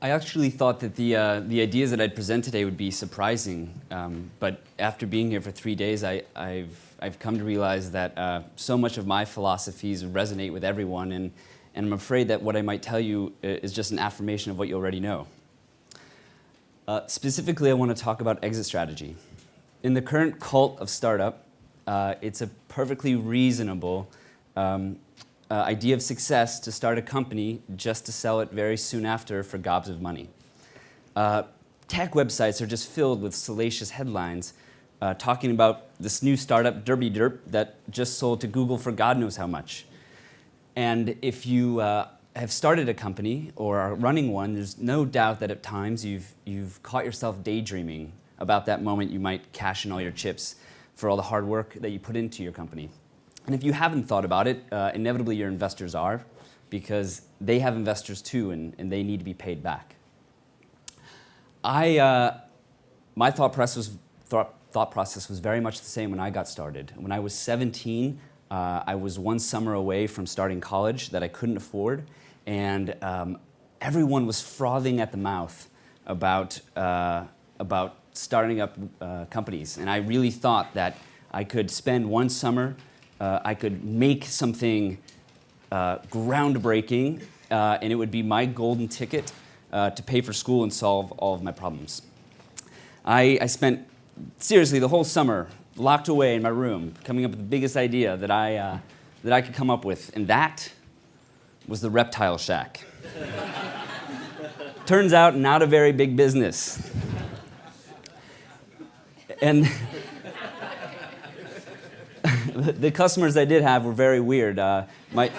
I actually thought that the ideas that I'd present today would be surprising, but after being here for 3 days, I've come to realize that so much of my philosophies resonate with everyone, and I'm afraid that what I might tell you is just an affirmation of what you already know. Specifically, I want to talk about exit strategy. In the current cult of startup, it's a perfectly reasonable idea of success to start a company just to sell it very soon after for gobs of money. Tech websites are just filled with salacious headlines talking about this new startup, Derby Derp, that just sold to Google for God knows how much. And if you have started a company or are running one, there's no doubt that at times you've caught yourself daydreaming about that moment you might cash in all your chips for all the hard work that you put into your company. And if you haven't thought about it, inevitably your investors are, because they have investors too, and they need to be paid back. My thought process was very much the same when I got started. When I was 17, I was one summer away from starting college that I couldn't afford, and everyone was frothing at the mouth about starting up companies. And I really thought that I could spend one summer, I could make something groundbreaking, and it would be my golden ticket to pay for school and solve all of my problems. I spent, seriously, the whole summer locked away in my room, coming up with the biggest idea that I could come up with, and that was the Reptile Shack. Turns out, not a very big business. And the customers I did have were very weird. My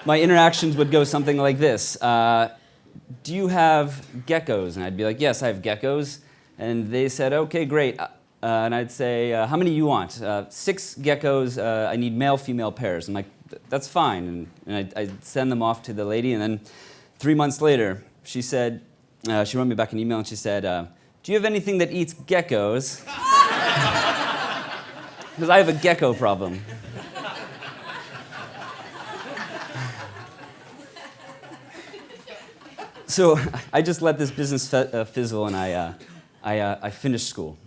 interactions would go something like this. Do you have geckos? And I'd be like, yes, I have geckos. And they said, okay, great. And I'd say, how many do you want? 6 geckos. I need male-female pairs. I'm like, that's fine. And I'd send them off to the lady. And then 3 months later, she said, she wrote me back an email and she said, do you have anything that eats geckos? Because I have a gecko problem. So I just let this business fizzle, and I finished school.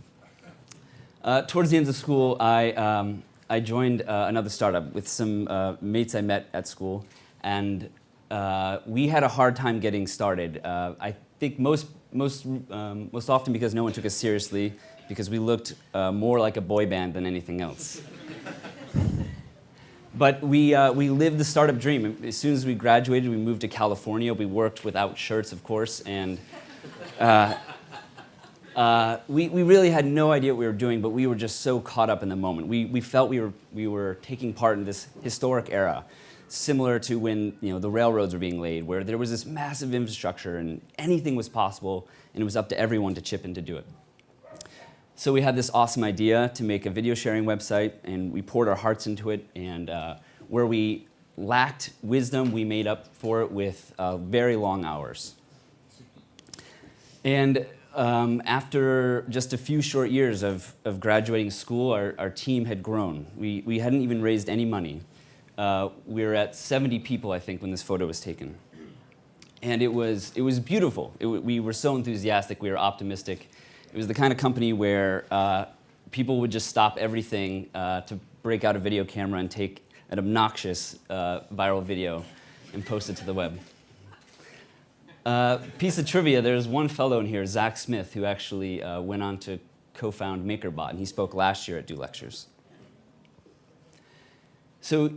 Towards the end of school, I joined another startup with some mates I met at school, and we had a hard time getting started. I think most often because no one took us seriously, because we looked more like a boy band than anything else. But we lived the startup dream. As soon as we graduated, we moved to California. We worked without shirts, of course, and we really had no idea what we were doing, but we were just so caught up in the moment. We felt we were taking part in this historic era, similar to when the railroads were being laid, where there was this massive infrastructure and anything was possible, and it was up to everyone to chip in to do it. So we had this awesome idea to make a video sharing website, and we poured our hearts into it, and where we lacked wisdom, we made up for it with very long hours. And after just a few short years of graduating school, our team had grown. We hadn't even raised any money. We were at 70 people, I think, when this photo was taken. And it was beautiful. We were so enthusiastic, we were optimistic. It was the kind of company where people would just stop everything to break out a video camera and take an obnoxious viral video and post it to the web. Piece of trivia, there's one fellow in here, Zach Smith, who actually went on to co-found MakerBot, and he spoke last year at Do Lectures. So,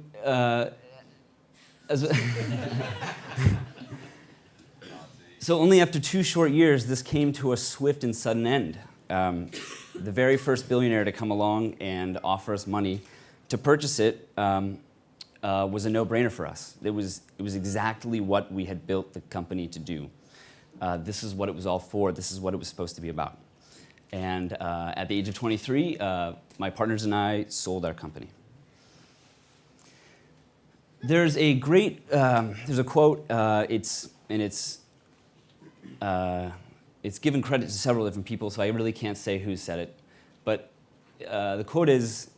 so only after 2 short years, this came to a swift and sudden end. The very first billionaire to come along and offer us money to purchase it was a no-brainer for us. It was exactly what we had built the company to do. This is what it was all for. This is what it was supposed to be about. And at the age of 23, my partners and I sold our company. There's a great, there's a quote, it's given credit to several different people, so I really can't say who said it. But the quote is,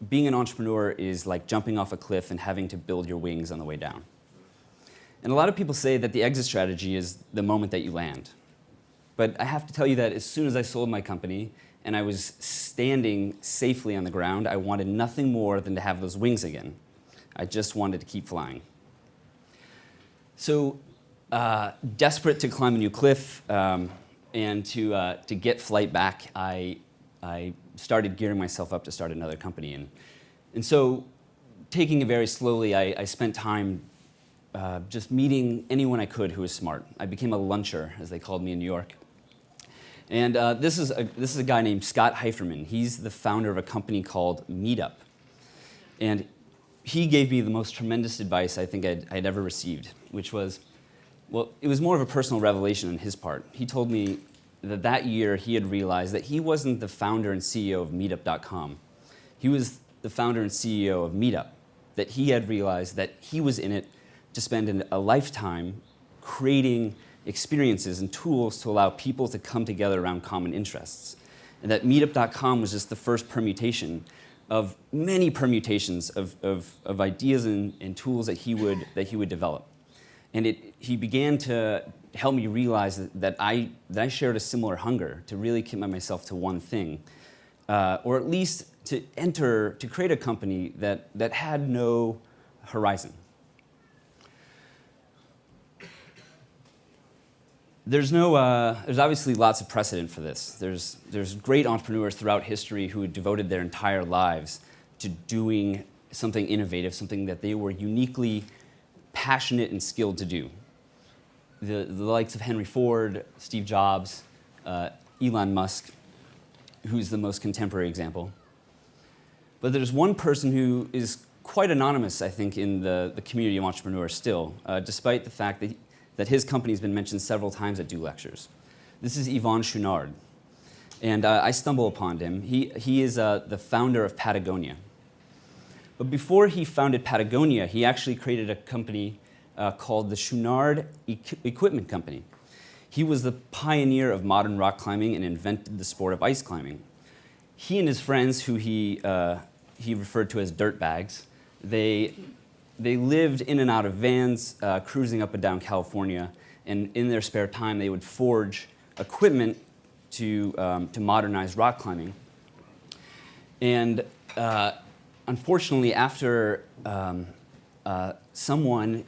being an entrepreneur is like jumping off a cliff and having to build your wings on the way down. And a lot of people say that the exit strategy is the moment that you land. But I have to tell you that as soon as I sold my company and I was standing safely on the ground, I wanted nothing more than to have those wings again. I just wanted to keep flying. So, desperate to climb a new cliff and to get flight back, I started gearing myself up to start another company. And so, taking it very slowly, I spent time just meeting anyone I could who was smart. I became a luncher, as they called me in New York. And this is a guy named Scott Heiferman. He's the founder of a company called Meetup. And he gave me the most tremendous advice I think I'd ever received, which was, well, it was more of a personal revelation on his part. He told me that year he had realized that he wasn't the founder and CEO of Meetup.com. He was the founder and CEO of Meetup, that he had realized that he was in it to spend a lifetime creating experiences and tools to allow people to come together around common interests. And that Meetup.com was just the first permutation of many permutations of ideas and tools that he would develop. And he began to help me realize that I shared a similar hunger to really commit myself to one thing, or at least to create a company that had no horizon. There's obviously lots of precedent for this. There's great entrepreneurs throughout history who devoted their entire lives to doing something innovative, something that they were uniquely passionate and skilled to do. The likes of Henry Ford, Steve Jobs, Elon Musk, who's the most contemporary example. But there's one person who is quite anonymous, I think, in the community of entrepreneurs still, despite the fact that his company has been mentioned several times at Do Lectures. This is Yvon Chouinard. And I stumble upon him. He is the founder of Patagonia. But before he founded Patagonia, he actually created a company called the Chouinard Equipment Company. He was the pioneer of modern rock climbing and invented the sport of ice climbing. He and his friends, who he referred to as dirtbags, they lived in and out of vans, cruising up and down California, and in their spare time, they would forge equipment to modernize rock climbing. And unfortunately, after someone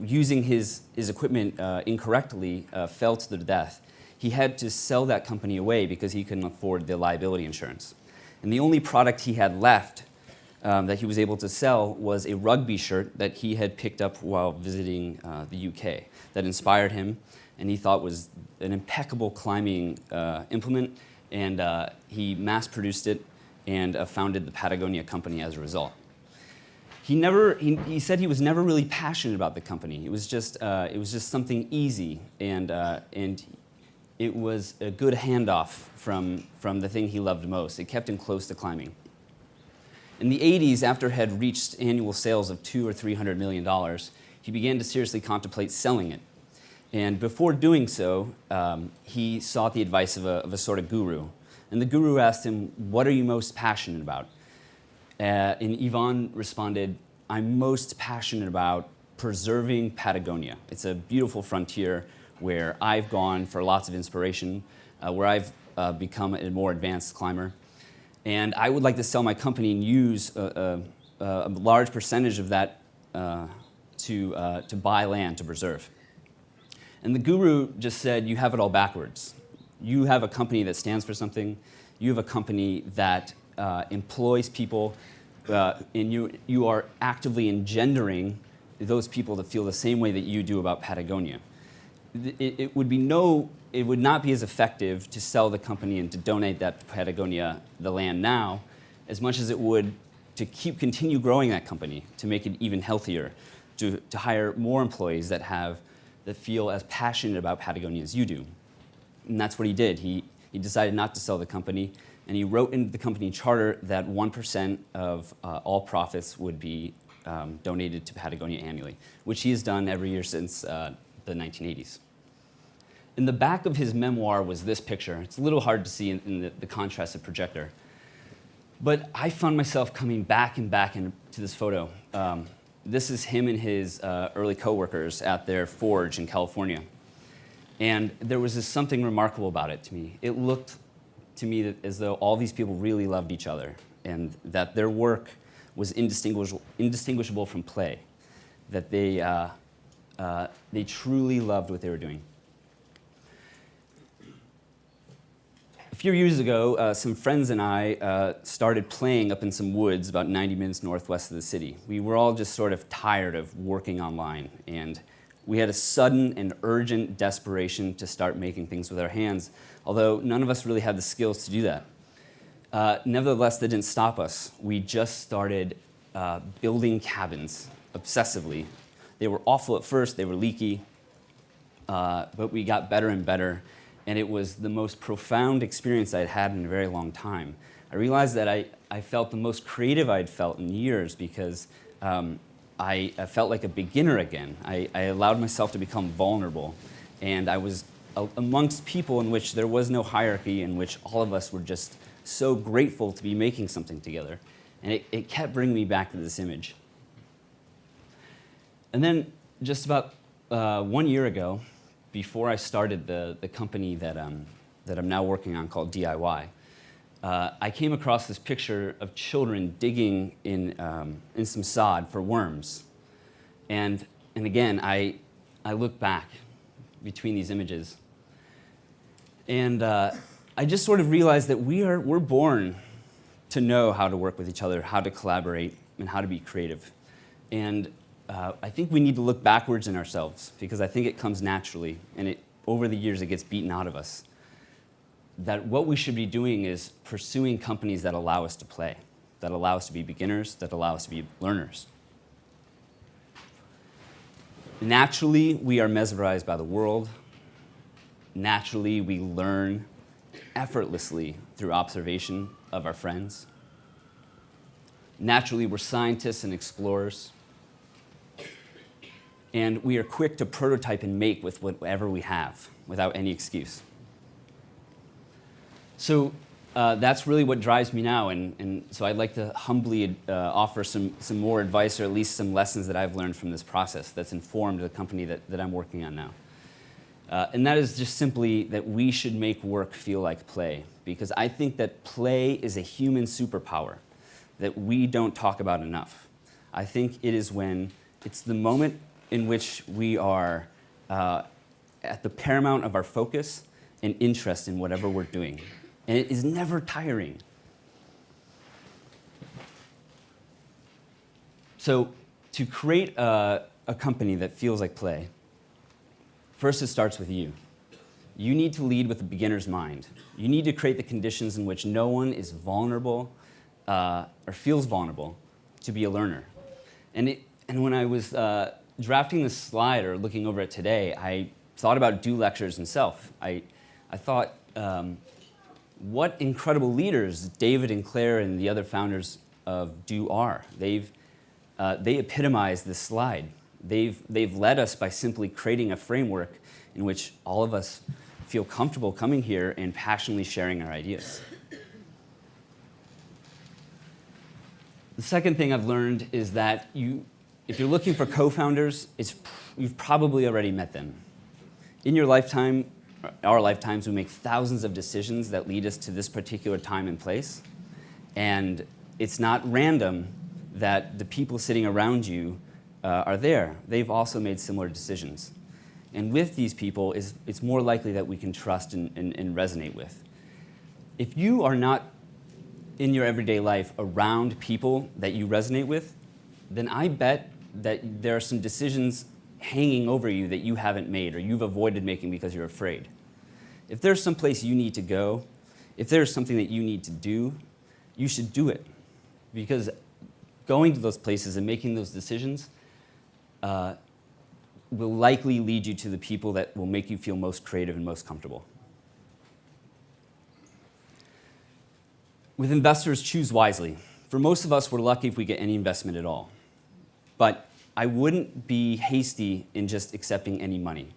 using his equipment incorrectly fell to their death, he had to sell that company away because he couldn't afford the liability insurance. And the only product he had left that he was able to sell was a rugby shirt that he had picked up while visiting the UK that inspired him and he thought was an impeccable climbing implement, and he mass-produced it and founded the Patagonia company as a result. He said he was never really passionate about the company. It was just something easy, and it was a good handoff from the thing he loved most. It kept him close to climbing. In the 80s, after it had reached annual sales of $200 or $300 million, he began to seriously contemplate selling it. And before doing so, he sought the advice of a sort of guru. And the guru asked him, "What are you most passionate about?" And Yvon responded, "I'm most passionate about preserving Patagonia. It's a beautiful frontier where I've gone for lots of inspiration, where I've become a more advanced climber. And I would like to sell my company and use a large percentage of that to buy land to preserve." And the guru just said, "You have it all backwards. You have a company that stands for something. You have a company that employs people, and you are actively engendering those people to feel the same way that you do about Patagonia. It would not be as effective to sell the company and to donate that to Patagonia, the land now, as much as it would to continue growing that company, to make it even healthier, to hire more employees that feel as passionate about Patagonia as you do." And that's what he did. He decided not to sell the company, and he wrote into the company charter that 1% of all profits would be donated to Patagonia annually, which he has done every year since the 1980s. In the back of his memoir was this picture. It's a little hard to see in the contrasted projector. But I found myself coming back and back into this photo this is him and his early coworkers at their forge in California. And there was just something remarkable about it to me. It looked to me as though all these people really loved each other and that their work was indistinguishable from play, that they truly loved what they were doing. A few years ago, some friends and I started playing up in some woods about 90 minutes northwest of the city. We were all just sort of tired of working online, and we had a sudden and urgent desperation to start making things with our hands, although none of us really had the skills to do that. Nevertheless, that didn't stop us. We just started building cabins obsessively. They were awful at first, they were leaky, but we got better and better, and it was the most profound experience I'd had in a very long time. I realized that I felt the most creative I'd felt in years because I felt like a beginner again. I allowed myself to become vulnerable, and I was amongst people in which there was no hierarchy, in which all of us were just so grateful to be making something together. And it kept bringing me back to this image. And then just about 1 year ago, before I started the company that I'm now working on called DIY, I came across this picture of children digging in some sod for worms. And again, I look back between these images. And I just sort of realized that we're born to know how to work with each other, how to collaborate, and how to be creative. And I think we need to look backwards in ourselves because I think it comes naturally, and over the years it gets beaten out of us. That what we should be doing is pursuing companies that allow us to play, that allow us to be beginners, that allow us to be learners. Naturally, we are mesmerized by the world. Naturally, we learn effortlessly through observation of our friends. Naturally, we're scientists and explorers. And we are quick to prototype and make with whatever we have without any excuse. So that's really what drives me now, and so I'd like to humbly offer some more advice or at least some lessons that I've learned from this process that's informed the company that I'm working on now. And that is just simply that we should make work feel like play, because I think that play is a human superpower that we don't talk about enough. I think it is when it's the moment in which we are at the paramount of our focus and interest in whatever we're doing. And it is never tiring. So to create a company that feels like play, first it starts with you. You need to lead with a beginner's mind. You need to create the conditions in which no one is vulnerable or feels vulnerable to be a learner. And when I was drafting this slide or looking over it today, I thought about Do Lectures himself. I thought, what incredible leaders David and Claire and the other founders of Do are. They epitomize this slide. They've led us by simply creating a framework in which all of us feel comfortable coming here and passionately sharing our ideas. The second thing I've learned is that if you're looking for co-founders, you've probably already met them. In your lifetime, our lifetimes, we make thousands of decisions that lead us to this particular time and place. And it's not random that the people sitting around you are there. They've also made similar decisions. And with these people, it's more likely that we can trust and resonate with. If you are not in your everyday life around people that you resonate with, then I bet that there are some decisions hanging over you that you haven't made or you've avoided making because you're afraid. If there's some place you need to go, if there's something that you need to do, you should do it. Because going to those places and making those decisions will likely lead you to the people that will make you feel most creative and most comfortable. With investors, choose wisely. For most of us, we're lucky if we get any investment at all. But I wouldn't be hasty in just accepting any money.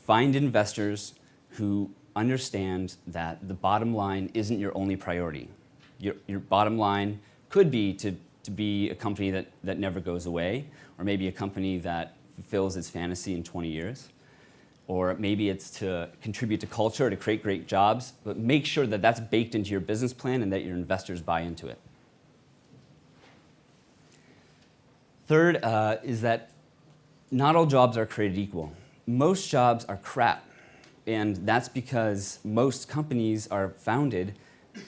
Find investors who understand that the bottom line isn't your only priority. Your bottom line could be to to be a company that never goes away, or maybe a company that fulfills its fantasy in 20 years. Or maybe it's to contribute to culture, to create great jobs, but make sure that that's baked into your business plan and that your investors buy into it. Third is that not all jobs are created equal. Most jobs are crap, and that's because most companies are founded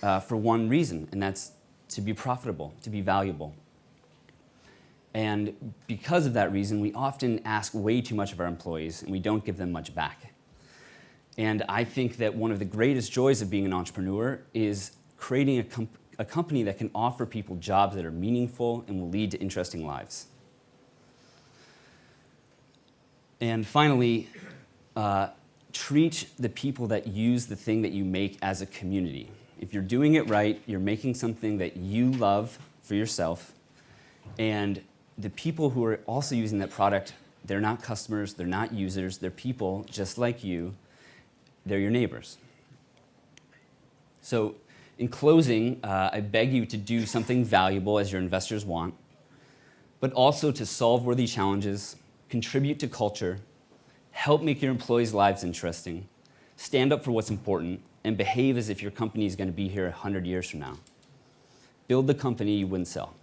for one reason, and that's to be profitable, to be valuable. And because of that reason, we often ask way too much of our employees, and we don't give them much back. And I think that one of the greatest joys of being an entrepreneur is creating a company that can offer people jobs that are meaningful and will lead to interesting lives. And finally, treat the people that use the thing that you make as a community. If you're doing it right, you're making something that you love for yourself, and the people who are also using that product, they're not customers, they're not users, they're people just like you, they're your neighbors. So in closing, I beg you to do something valuable as your investors want, but also to solve worthy challenges, contribute to culture, help make your employees' lives interesting, stand up for what's important, and behave as if your company is going to be here 100 years from now. Build the company you wouldn't sell.